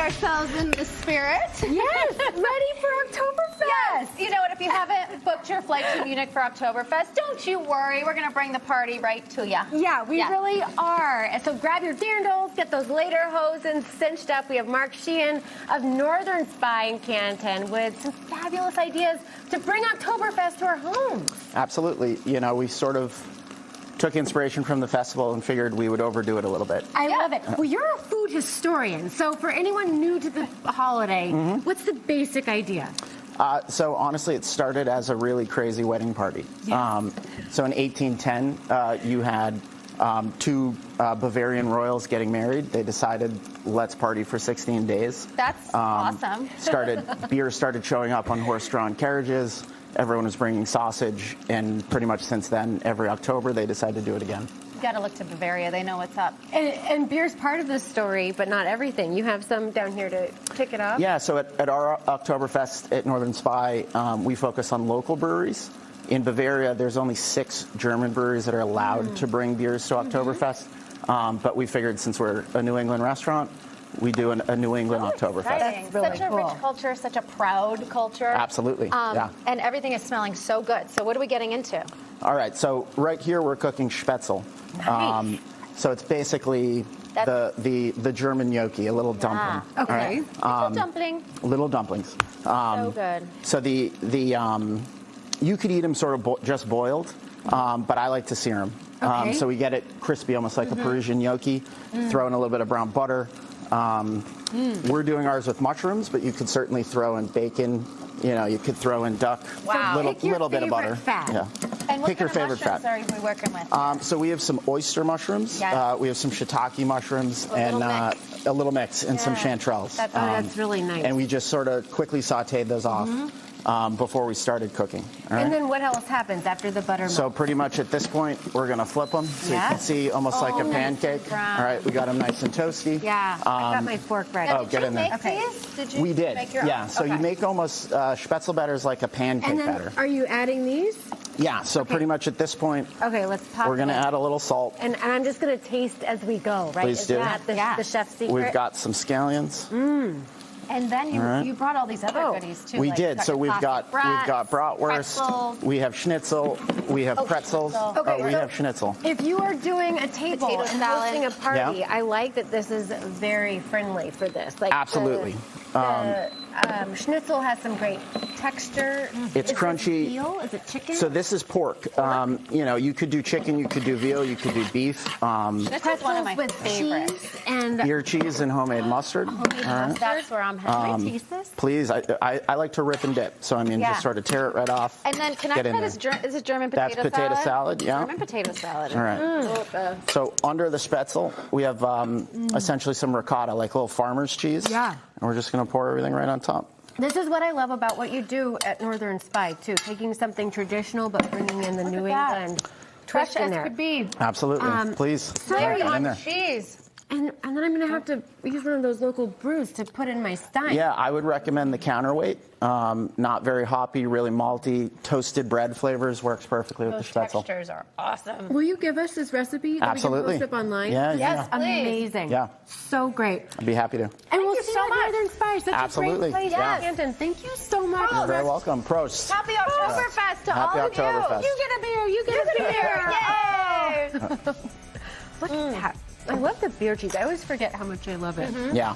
ourselves in the spirit. Yes, ready for Oktoberfest. Yes. You know what? If you haven't booked your flight to Munich for Oktoberfest, don't you worry. We're going to bring the party right to you. Yeah, we really are. And so grab your dirndls, get those lederhosen cinched up. We have Marc Sheehan of Northern Spy in Canton with some fabulous ideas to bring Oktoberfest to our homes. Absolutely. You know, we sort of took inspiration from the festival and figured we would overdo it a little bit. I love it. Well, you're a food historian, so for anyone new to the holiday, what's the basic idea? So honestly, it started as a really crazy wedding party. Yes. So in 1810, you had two Bavarian royals getting married. They decided, let's party for 16 days. That's awesome. Beer started showing up on horse-drawn carriages. Everyone was bringing sausage, and pretty much since then, every October, they decide to do it again. You got to look to Bavaria. They know what's up. And beer's part of this story, but not everything. You have some down here to pick it up. Yeah, so at our Oktoberfest at Northern Spy, we focus on local breweries. In Bavaria, there's only 6 German breweries that are allowed to bring beers to Oktoberfest. But we figured since we're a New England restaurant, we do a New England Oktoberfest. That's really such a rich culture, such a proud culture. Absolutely, yeah. And everything is smelling so good. So what are we getting into? All right, so right here we're cooking Spätzle. Nice. So it's basically the German gnocchi, a little dumpling. Okay. Little dumpling. Little dumplings. So good. So you could eat them sort of just boiled, but I like to sear them. Okay. So we get it crispy, almost like a Parisian gnocchi. Throw in a little bit of brown butter. We're doing ours with mushrooms, but you could certainly throw in bacon. You know, you could throw in duck. Wow. Little bit of butter. Fat. Yeah. And what Pick your kind of favorite mushrooms fat. are we working with? So we have some oyster mushrooms. Yes. We have some shiitake mushrooms little a little mix and some chanterelles. That's really nice. And we just sort of quickly sauteed those off before we started cooking. All right? And then what else happens after the butter melts? So pretty much at this point, we're going to flip them. So you can see almost like a nice pancake. and brown. All right, we got them nice and toasty. Yeah, I got my fork ready. Now, Oh, did get you in there. make these? Did you We did, make your yeah. own? So you make almost Spätzle batters like a pancake And then, batter. are you adding these? Yeah, so pretty much at this point, Okay, let's pop we're going to it. add a little salt. And I'm just going to taste as we go, right? Please do. Is that the chef's secret? We've got some scallions. And then you brought all these other goodies too. We like did. you So your we've got classic bratwurst. pretzels. We have schnitzel. We have pretzels. schnitzel. Okay, we so have schnitzel. If you are doing a table Potato and salad. hosting a party, Yeah. I like that this is very friendly for this. Like Absolutely. The schnitzel has some great texture. It's Is crunchy. It veal? Is it chicken? So this is pork. You know, you could do chicken, you could do veal, you could do beef. This is one of my with favorites. cheese and Beer cheese and homemade mustard. That's where I'm headed. Can I taste this? Please, I like to rip and dip. So I mean, Yeah. just sort of tear it right off. And then can I Get in try there. this? Is it German potato That's salad? potato salad, yeah. German potato salad. All right. So under the Spätzle, we have essentially some ricotta, like little farmer's cheese. Yeah. And we're just going to pour everything right on top. This is what I love about what you do at Northern Spy, too. Taking something traditional, but bringing in the New that. England Fresh twist in as there. could be. Absolutely. Please. Very Get in there. Cheese. And then I'm going to have to use one of those local brews to put in my stein. Yeah, I would recommend the counterweight. Not very hoppy, really malty. Toasted bread flavors works perfectly with Those the Spätzle. textures are awesome. Will you give us this recipe that Absolutely. we can post up online? Yeah, Yes, yeah. please. Amazing. Yeah. So great. I'd be happy to. And Thank we'll you see so you at much. Northern Spy. Such Absolutely. a great place Yeah. in Canton. Thank you so much. You're very welcome. Prost. Happy Oktoberfest to Happy all of Oktoberfest. you. You get a beer. You get a beer. Yay! Look at that. I love the beer cheese. I always forget how much I love it. Yeah.